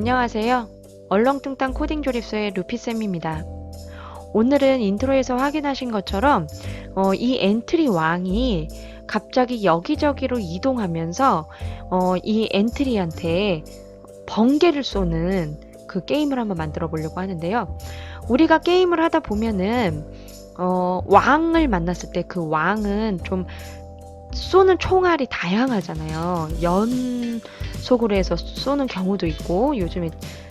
안녕하세요. 얼렁뚱땅 코딩 조립소의 루피쌤입니다. 오늘은 인트로에서 확인하신 것처럼 이 엔트리 왕이 갑자기 여기저기로 이동하면서 이 엔트리한테 번개를 쏘는 그 게임을 한번 만들어 보려고 하는데요. 우리가 게임을 하다 보면은 왕을 만났을 때 그 왕은 좀 쏘는 총알이 다양하잖아요. 연속으로 해서 쏘는 경우도 있고, 요즘에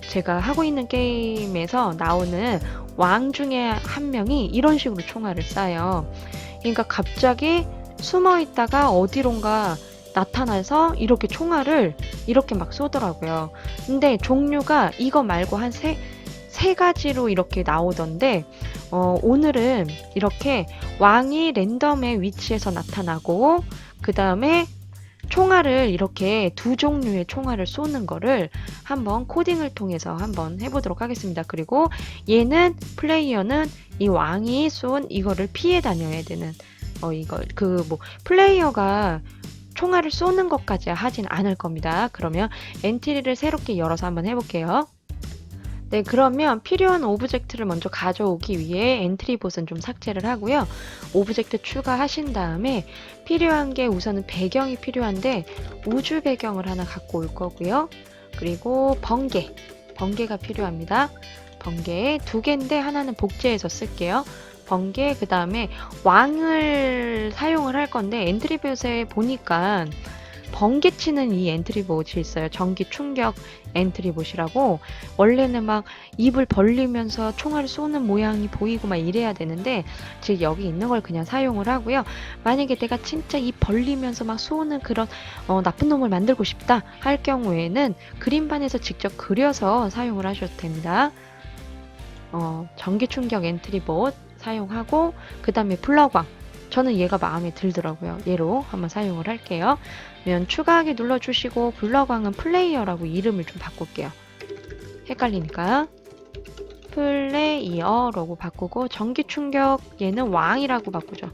제가 하고 있는 게임에서 나오는 왕 중에 한 명이 이런 식으로 총알을 쏴요. 그러니까 갑자기 숨어 있다가 어디론가 나타나서 이렇게 총알을 이렇게 막 쏘더라고요. 근데 종류가 이거 말고 한 세 가지로 이렇게 나오던데, 오늘은 이렇게 왕이 랜덤의 위치에서 나타나고, 그 다음에 총알을 이렇게 두 종류의 총알을 쏘는 거를 한번 코딩을 통해서 한번 해보도록 하겠습니다. 그리고 얘는 플레이어는 이 왕이 쏜 이거를 피해 다녀야 되는 플레이어가 총알을 쏘는 것까지 하진 않을 겁니다. 그러면 엔트리를 새롭게 열어서 한번 해볼게요. 네, 그러면 필요한 오브젝트를 먼저 가져오기 위해 엔트리봇은 좀 삭제를 하고요. 오브젝트 추가하신 다음에 필요한 게 우선은 배경이 필요한데 우주 배경을 하나 갖고 올 거고요. 그리고 번개가 필요합니다. 번개 두 개인데 하나는 복제해서 쓸게요. 번개, 그 다음에 왕을 사용을 할 건데 엔트리봇에 보니까 번개치는 이 엔트리봇이 있어요. 전기 충격 엔트리봇이라고. 원래는 막 입을 벌리면서 총알을 쏘는 모양이 보이고 막 이래야 되는데 지금 여기 있는 걸 그냥 사용을 하고요. 만약에 내가 진짜 입 벌리면서 막 쏘는 그런 나쁜 놈을 만들고 싶다 할 경우에는 그림판에서 직접 그려서 사용을 하셔도 됩니다. 전기 충격 엔트리봇 사용하고, 그 다음에 플러광, 저는 얘가 마음에 들더라고요. 얘로 한번 사용을 할게요. 그러면 추가하기 눌러주시고 블러광은 플레이어라고 이름을 좀 바꿀게요. 헷갈리니까 플레이어라고 바꾸고, 전기 충격 얘는 왕이라고 바꾸죠.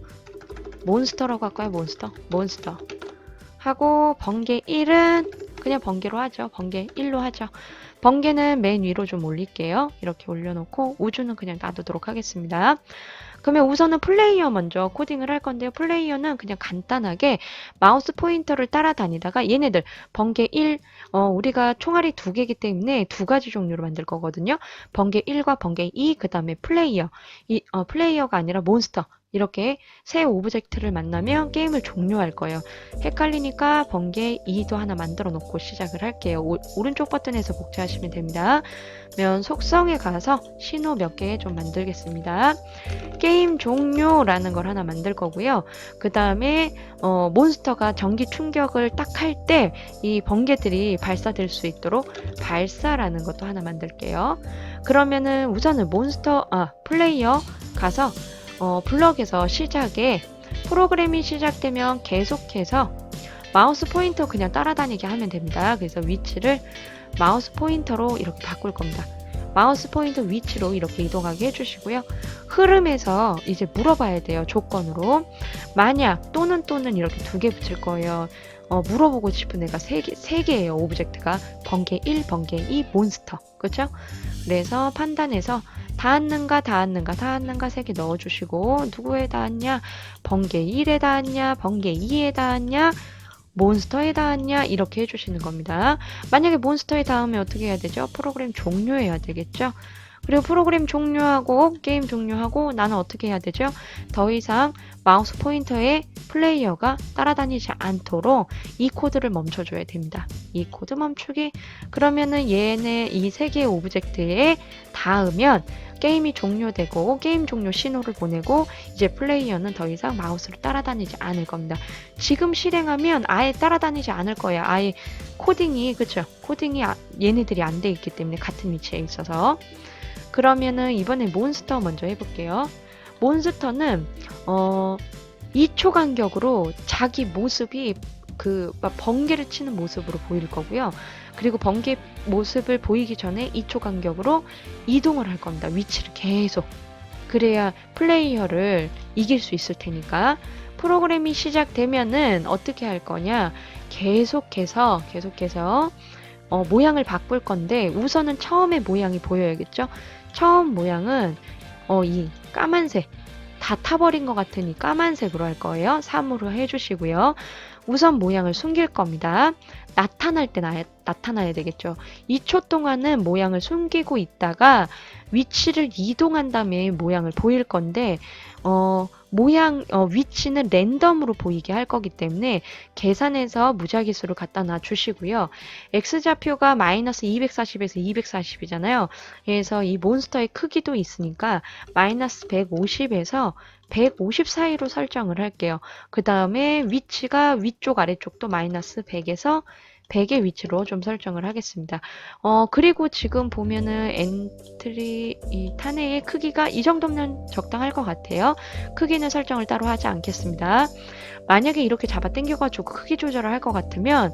몬스터라고 할까요? 몬스터 하고, 번개 1은 그냥 번개로 하죠. 번개 1로 하죠. 번개는 맨 위로 좀 올릴게요. 이렇게 올려놓고 우주는 그냥 놔두도록 하겠습니다. 그러면 우선은 플레이어 먼저 코딩을 할 건데요. 플레이어는 그냥 간단하게 마우스 포인터를 따라다니다가 얘네들 번개 1, 우리가 총알이 두 개이기 때문에 두 가지 종류로 만들 거거든요. 번개 1과 번개 2, 그 다음에 플레이어. 플레이어가 아니라 몬스터. 이렇게 새 오브젝트를 만나면 게임을 종료할 거예요. 헷갈리니까 번개 2도 하나 만들어 놓고 시작을 할게요. 오른쪽 버튼에서 복제하시면 됩니다. 그러면 속성에 가서 신호 몇 개 좀 만들겠습니다. 게임 종료라는 걸 하나 만들 거고요. 그 다음에 몬스터가 전기 충격을 딱 할 때 이 번개들이 발사될 수 있도록 발사라는 것도 하나 만들게요. 그러면은 우선은 플레이어 가서 블럭에서 시작에 프로그램이 시작되면 계속해서 마우스 포인터 그냥 따라다니게 하면 됩니다. 그래서 위치를 마우스 포인터로 이렇게 바꿀 겁니다. 마우스 포인터 위치로 이렇게 이동하게 해주시고요. 흐름에서 이제 물어봐야 돼요. 조건으로. 만약 또는 이렇게 두 개 붙일 거예요. 물어보고 싶은 애가 세 개예요. 오브젝트가. 번개 1, 번개 2, 몬스터. 그렇죠? 그래서 판단해서 닿았는가 세 개 넣어주시고, 누구에 닿았냐? 번개 1에 닿았냐? 번개 2에 닿았냐? 몬스터에 닿았냐? 이렇게 해주시는 겁니다. 만약에 몬스터에 닿으면 어떻게 해야 되죠? 프로그램 종료해야 되겠죠? 그리고 프로그램 종료하고 게임 종료하고 나는 어떻게 해야 되죠? 더 이상 마우스 포인터에 플레이어가 따라다니지 않도록 이 코드를 멈춰줘야 됩니다. 이 코드 멈추기. 그러면은 얘네 이 세 개의 오브젝트에 닿으면 게임이 종료되고 게임 종료 신호를 보내고 이제 플레이어는 더 이상 마우스를 따라다니지 않을 겁니다. 지금 실행하면 아예 따라다니지 않을 거예요. 아예 코딩이 얘네들이 안 돼 있기 때문에 같은 위치에 있어서. 그러면은 이번에 몬스터 먼저 해볼게요. 몬스터는 2초 간격으로 자기 모습이 막 번개를 치는 모습으로 보일 거고요. 그리고 번개 모습을 보이기 전에 2초 간격으로 이동을 할 겁니다. 위치를 계속. 그래야 플레이어를 이길 수 있을 테니까. 프로그램이 시작되면은 어떻게 할 거냐? 계속해서 모양을 바꿀 건데 우선은 처음에 모양이 보여야겠죠? 처음 모양은 이 까만색 다 타버린 것 같으니 까만색으로 할 거예요. 3으로 해주시고요. 우선 모양을 숨길 겁니다. 나타날 때 나타나야 되겠죠. 2초 동안은 모양을 숨기고 있다가 위치를 이동한 다음에 모양을 보일 건데 위치는 랜덤으로 보이게 할 거기 때문에 계산해서 무작위수를 갖다 놔 주시고요. X좌표가 마이너스 240에서 240이잖아요. 그래서 이 몬스터의 크기도 있으니까 마이너스 150에서 150 사이로 설정을 할게요. 그 다음에 위치가 위쪽 아래쪽도 마이너스 100에서 100의 위치로 좀 설정을 하겠습니다. 그리고 지금 보면은 엔트리 이 탄핵의 크기가 이 정도면 적당할 것 같아요. 크기는 설정을 따로 하지 않겠습니다. 만약에 이렇게 잡아 당겨가지고 크기 조절을 할 것 같으면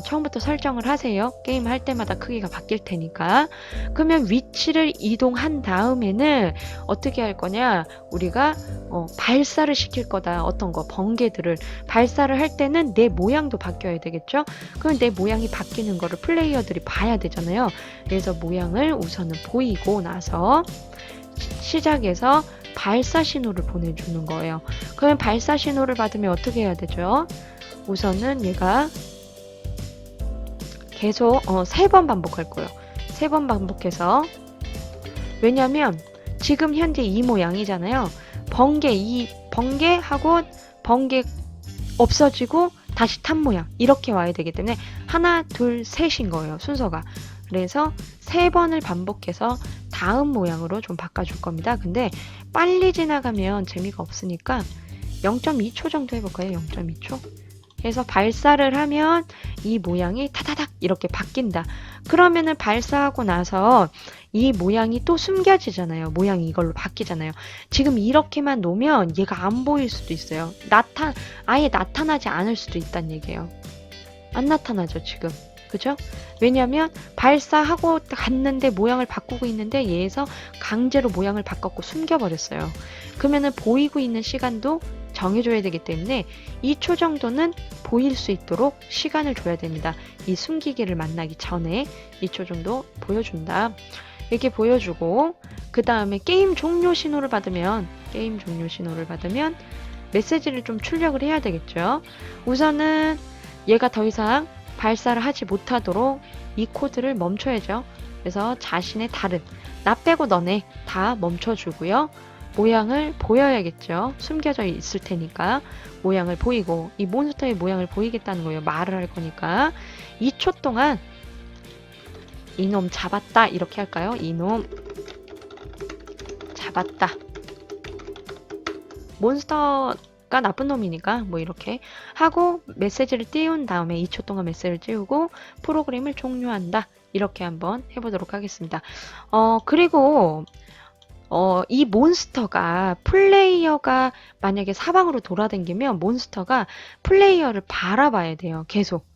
처음부터 설정을 하세요. 게임 할 때마다 크기가 바뀔 테니까. 그러면 위치를 이동한 다음에는 어떻게 할 거냐? 우리가 발사를 시킬 거다. 어떤 거 번개들을 발사를 할 때는 내 모양도 바뀌어야 되겠죠? 그럼 내 모양이 바뀌는 거를 플레이어들이 봐야 되잖아요. 그래서 모양을 우선은 보이고 나서 시작해서 발사 신호를 보내주는 거예요. 그러면 발사 신호를 받으면 어떻게 해야 되죠? 우선은 얘가 계속 3번 반복할 거예요. 3번 반복해서 왜냐면 지금 현재 이 모양이잖아요. 번개하고 번개 없어지고 다시 탄 모양 이렇게 와야 되기 때문에 하나, 둘, 셋인 거예요. 순서가. 그래서 3번을 반복해서 다음 모양으로 좀 바꿔줄 겁니다. 근데 빨리 지나가면 재미가 없으니까 0.2초 정도 해볼까요? 0.2초. 그래서 발사를 하면 이 모양이 타다닥 이렇게 바뀐다. 그러면은 발사하고 나서 이 모양이 또 숨겨지잖아요. 모양이 이걸로 바뀌잖아요. 지금 이렇게만 놓으면 얘가 안 보일 수도 있어요. 아예 나타나지 않을 수도 있다는 얘기예요. 안 나타나죠, 지금. 그죠? 왜냐면 발사하고 갔는데 모양을 바꾸고 있는데 얘에서 강제로 모양을 바꿨고 숨겨버렸어요. 그러면은 보이고 있는 시간도 정해줘야 되기 때문에 2초 정도는 보일 수 있도록 시간을 줘야 됩니다. 이 숨기기를 만나기 전에 2초 정도 보여준다. 이렇게 보여주고 그 다음에 게임 종료 신호를 받으면 메시지를 좀 출력을 해야 되겠죠. 우선은 얘가 더 이상 발사를 하지 못하도록 이 코드를 멈춰야죠. 그래서 자신의 나 빼고 너네 다 멈춰주고요. 모양을 보여야겠죠. 숨겨져 있을 테니까 모양을 보이고 이 몬스터의 모양을 보이겠다는 거예요. 말을 할 거니까 2초 동안 이놈 잡았다 이렇게 할까요? 이놈 잡았다. 몬스터가 나쁜 놈이니까 뭐 이렇게 하고 메시지를 띄운 다음에 2초 동안 메시지를 띄우고 프로그램을 종료한다. 이렇게 한번 해보도록 하겠습니다. 그리고 이 몬스터가 플레이어가 만약에 사방으로 돌아다니면 몬스터가 플레이어를 바라봐야 돼요. 계속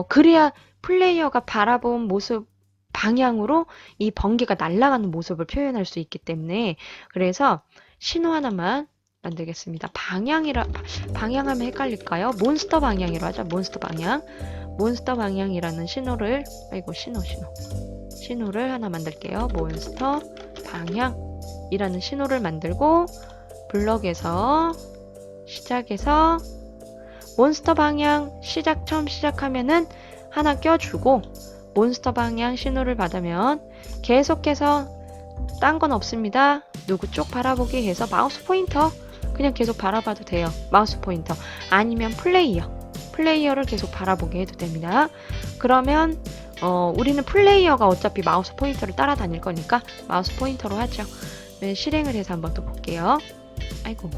그래야 플레이어가 바라본 모습 방향으로 이 번개가 날아가는 모습을 표현할 수 있기 때문에 그래서 신호 하나만 만들겠습니다. 방향하면 헷갈릴까요? 몬스터 방향이라 하죠. 몬스터 방향이라는 신호를 신호를 하나 만들게요. 몬스터 방향이라는 신호를 만들고 블럭에서 시작해서 몬스터 방향 처음 시작하면은 하나 껴주고 몬스터 방향 신호를 받으면 계속해서 딴 건 없습니다. 누구 쪽 바라보기 해서 마우스 포인터 그냥 계속 바라봐도 돼요. 마우스 포인터 아니면 플레이어를 계속 바라보게 해도 됩니다. 그러면 우리는 플레이어가 어차피 마우스 포인터를 따라다닐 거니까 마우스 포인터로 하죠. 네, 실행을 해서 한번 또 볼게요. 아이고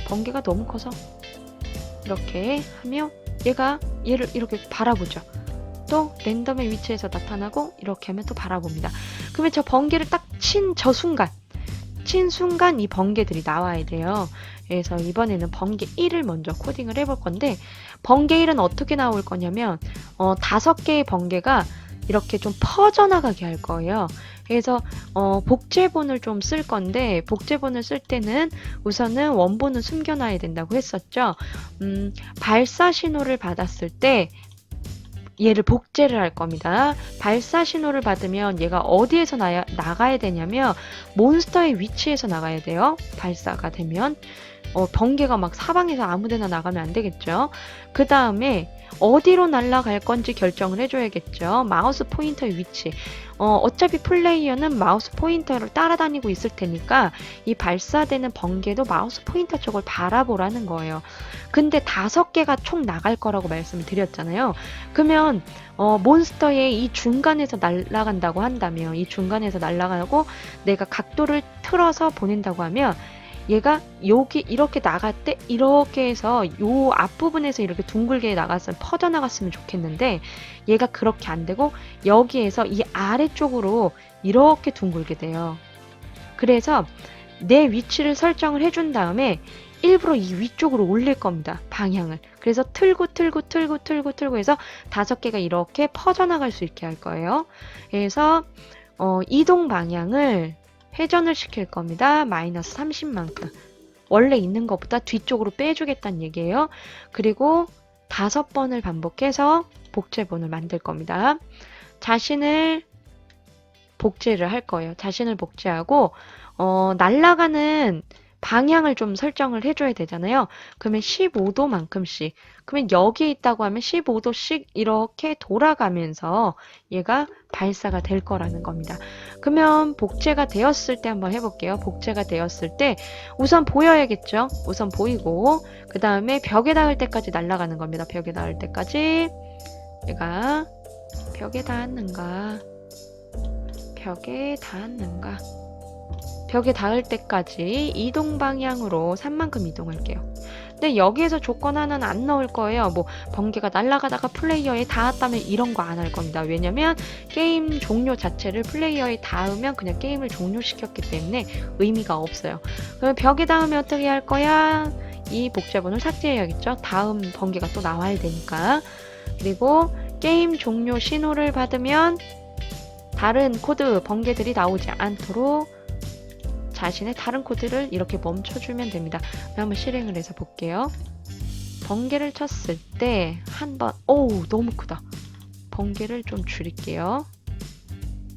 번개가 너무 커서 이렇게 하며 얘를 이렇게 바라보죠. 또 랜덤의 위치에서 나타나고 이렇게 하면 또 바라봅니다. 그러면 저 번개를 딱 친 순간 이 번개들이 나와야 돼요. 그래서 이번에는 번개 1을 먼저 코딩을 해볼 건데 번개 1은 어떻게 나올 거냐면 5개의 번개가 이렇게 좀 퍼져나가게 할 거예요. 그래서 복제본을 좀 쓸 건데 복제본을 쓸 때는 우선은 원본은 숨겨놔야 된다고 했었죠. 발사 신호를 받았을 때 얘를 복제를 할 겁니다. 발사 신호를 받으면 얘가 어디에서 나가야 되냐면 몬스터의 위치에서 나가야 돼요. 발사가 되면 번개가 막 사방에서 아무데나 나가면 안 되겠죠. 그 다음에 어디로 날아갈 건지 결정을 해줘야겠죠. 마우스 포인터의 위치. 어차피 플레이어는 마우스 포인터를 따라다니고 있을 테니까 이 발사되는 번개도 마우스 포인터 쪽을 바라보라는 거예요. 근데 5개가 총 나갈 거라고 말씀을 드렸잖아요. 그러면 몬스터의 이 중간에서 날아간다고 한다면 이 중간에서 날아가고 내가 각도를 틀어서 보낸다고 하면 얘가 여기 이렇게 나갈 때 이렇게 해서 요 앞부분에서 이렇게 둥글게 나갔으면 퍼져나갔으면 좋겠는데 얘가 그렇게 안 되고 여기에서 이 아래쪽으로 이렇게 둥글게 돼요. 그래서 내 위치를 설정을 해준 다음에 일부러 이 위쪽으로 올릴 겁니다. 방향을. 그래서 틀고 해서 5개가 이렇게 퍼져나갈 수 있게 할 거예요. 그래서 이동 방향을 회전을 시킬 겁니다. 마이너스 30만큼. 원래 있는 것보다 뒤쪽으로 빼주겠다는 얘기예요. 그리고 5번을 반복해서 복제본을 만들 겁니다. 자신을 복제를 할 거예요. 자신을 복제하고 날아가는 방향을 좀 설정을 해줘야 되잖아요. 그러면 15도만큼씩. 그러면 여기에 있다고 하면 15도씩 이렇게 돌아가면서 얘가 발사가 될 거라는 겁니다. 그러면 복제가 되었을 때 한번 해볼게요. 복제가 되었을 때 우선 보여야겠죠. 우선 보이고 그 다음에 벽에 닿을 때까지 날아가는 겁니다. 벽에 닿을 때까지 얘가 벽에 닿았는가 벽에 닿았는가 벽에 닿을 때까지 이동 방향으로 3만큼 이동할게요. 근데 여기에서 조건 하나는 안 넣을 거예요. 뭐 번개가 날아가다가 플레이어에 닿았다면 이런 거 안 할 겁니다. 왜냐면 게임 종료 자체를 플레이어에 닿으면 그냥 게임을 종료시켰기 때문에 의미가 없어요. 그럼 벽에 닿으면 어떻게 할 거야? 이 복제본을 삭제해야겠죠. 다음 번개가 또 나와야 되니까. 그리고 게임 종료 신호를 받으면 다른 코드 번개들이 나오지 않도록 자신의 다른 코드를 이렇게 멈춰주면 됩니다. 한번 실행을 해서 볼게요. 번개를 쳤을 때 한번 오우 너무 크다. 번개를 좀 줄일게요.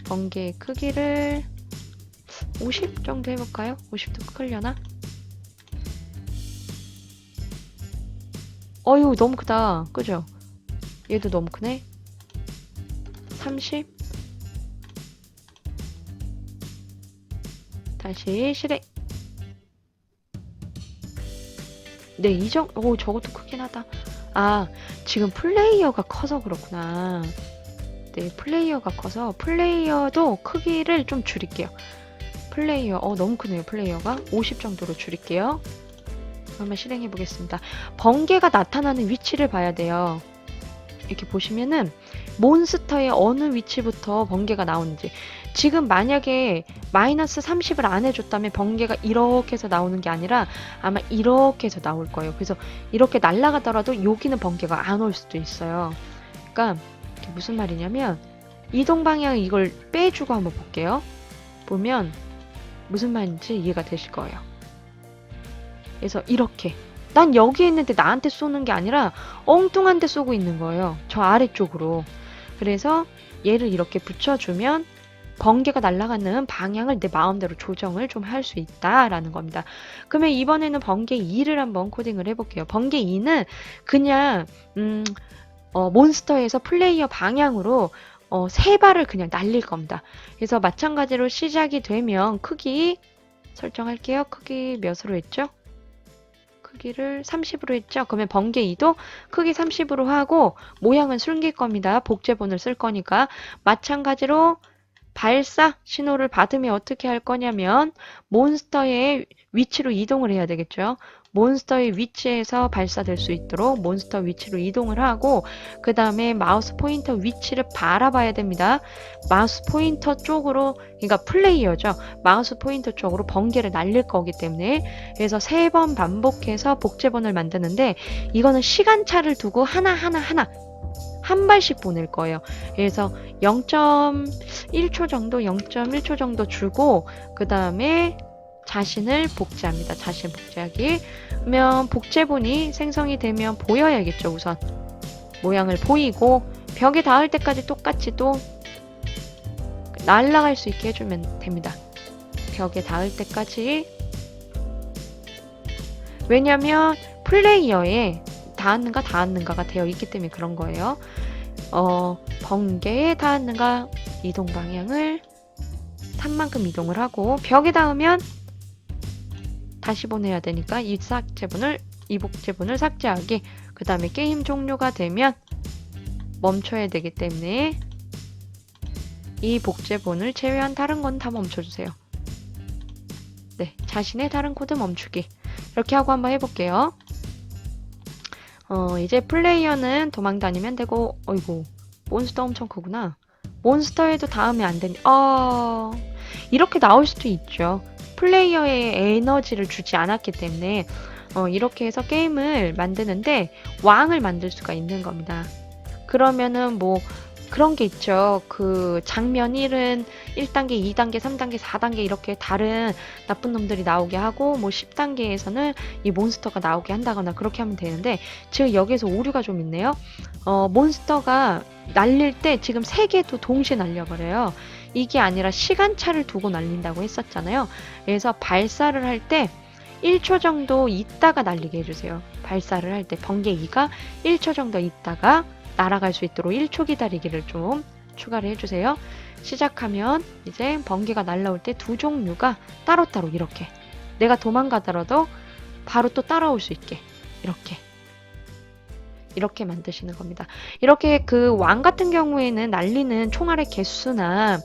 번개의 크기를 50 정도 해볼까요? 50도 크려나? 어휴 너무 크다. 그죠? 얘도 너무 크네. 30 다시 실행. 네, 저것도 크긴 하다. 아, 지금 플레이어가 커서 그렇구나. 네, 플레이어가 커서 플레이어도 크기를 좀 줄일게요. 플레이어, 너무 크네요, 플레이어가. 50 정도로 줄일게요. 한번 실행해 보겠습니다. 번개가 나타나는 위치를 봐야 돼요. 이렇게 보시면은 몬스터의 어느 위치부터 번개가 나오는지. 지금 만약에 마이너스 30을 안 해줬다면 번개가 이렇게 해서 나오는 게 아니라 아마 이렇게 해서 나올 거예요. 그래서 이렇게 날아가더라도 여기는 번개가 안 올 수도 있어요. 그러니까 이게 무슨 말이냐면 이동 방향 이걸 빼주고 한번 볼게요. 보면 무슨 말인지 이해가 되실 거예요. 그래서 이렇게 난 여기 있는데 나한테 쏘는 게 아니라 엉뚱한 데 쏘고 있는 거예요. 저 아래쪽으로. 그래서 얘를 이렇게 붙여주면 번개가 날아가는 방향을 내 마음대로 조정을 좀 할 수 있다라는 겁니다. 그러면 이번에는 번개 2를 한번 코딩을 해볼게요. 번개 2는 그냥 몬스터에서 플레이어 방향으로 3발을 그냥 날릴 겁니다. 그래서 마찬가지로 시작이 되면 크기 설정할게요. 크기 몇으로 했죠? 크기를 30으로 했죠? 그러면 번개 2도 크기 30으로 하고 모양은 숨길 겁니다. 복제본을 쓸 거니까. 마찬가지로 발사 신호를 받으면 어떻게 할 거냐면 몬스터의 위치로 이동을 해야 되겠죠. 몬스터의 위치에서 발사될 수 있도록 몬스터 위치로 이동을 하고 그 다음에 마우스 포인터 위치를 바라봐야 됩니다. 마우스 포인터 쪽으로 그러니까 플레이어죠. 마우스 포인터 쪽으로 번개를 날릴 거기 때문에 그래서 3번 반복해서 복제본을 만드는데 이거는 시간차를 두고 하나하나 한 발씩 보낼 거예요. 그래서 0.1초 정도, 0.1초 정도 주고 그 다음에 자신을 복제합니다. 자신 복제하기. 그러면 복제본이 생성이 되면 보여야겠죠. 우선 모양을 보이고 벽에 닿을 때까지 똑같이 또 날아갈 수 있게 해주면 됩니다. 벽에 닿을 때까지. 왜냐면 플레이어에 닿았는가가 되어 있기 때문에 그런 거예요. 번개에 닿았는가 이동 방향을 산만큼 이동을 하고, 벽에 닿으면 다시 보내야 되니까 이 복제본을 삭제하기, 그 다음에 게임 종료가 되면 멈춰야 되기 때문에 이 복제본을 제외한 다른 건 다 멈춰주세요. 네, 자신의 다른 코드 멈추기. 이렇게 하고 한번 해볼게요. 이제 플레이어는 도망 다니면 되고, 어이구, 몬스터 엄청 크구나. 몬스터에도 닿으면 안 되니, 이렇게 나올 수도 있죠. 플레이어의 에너지를 주지 않았기 때문에, 이렇게 해서 게임을 만드는데 왕을 만들 수가 있는 겁니다. 그러면은 뭐, 그런 게 있죠. 그 장면 1은 1단계, 2단계, 3단계, 4단계 이렇게 다른 나쁜 놈들이 나오게 하고, 뭐 10단계에서는 이 몬스터가 나오게 한다거나 그렇게 하면 되는데, 지금 여기에서 오류가 좀 있네요. 몬스터가 날릴 때 지금 3개도 동시에 날려버려요. 이게 아니라 시간차를 두고 날린다고 했었잖아요. 그래서 발사를 할 때 1초 정도 있다가 날리게 해주세요. 발사를 할 때 번개 2가 1초 정도 있다가 날아갈 수 있도록 1초 기다리기를 좀 추가를 해주세요. 시작하면 이제 번개가 날라올 때 두 종류가 따로따로 이렇게, 내가 도망가더라도 바로 또 따라올 수 있게 이렇게 만드시는 겁니다. 이렇게 그 왕 같은 경우에는 날리는 총알의 개수나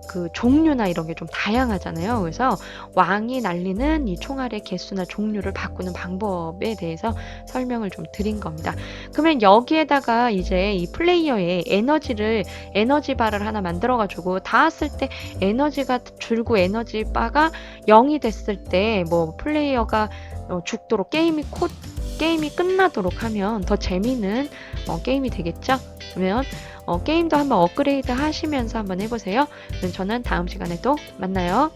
그 종류나 이런 게 좀 다양하잖아요. 그래서 왕이 날리는 이 총알의 개수나 종류를 바꾸는 방법에 대해서 설명을 좀 드린 겁니다. 그러면 여기에다가 이제 이 플레이어의 에너지 바를 하나 만들어가지고 닿았을 때 에너지가 줄고 에너지 바가 0이 됐을 때 뭐 플레이어가 죽도록 게임이 끝나도록 하면 더 재미있는 게임이 되겠죠? 그러면 게임도 한번 업그레이드 하시면서 한번 해보세요. 그럼 저는 다음 시간에 또 만나요.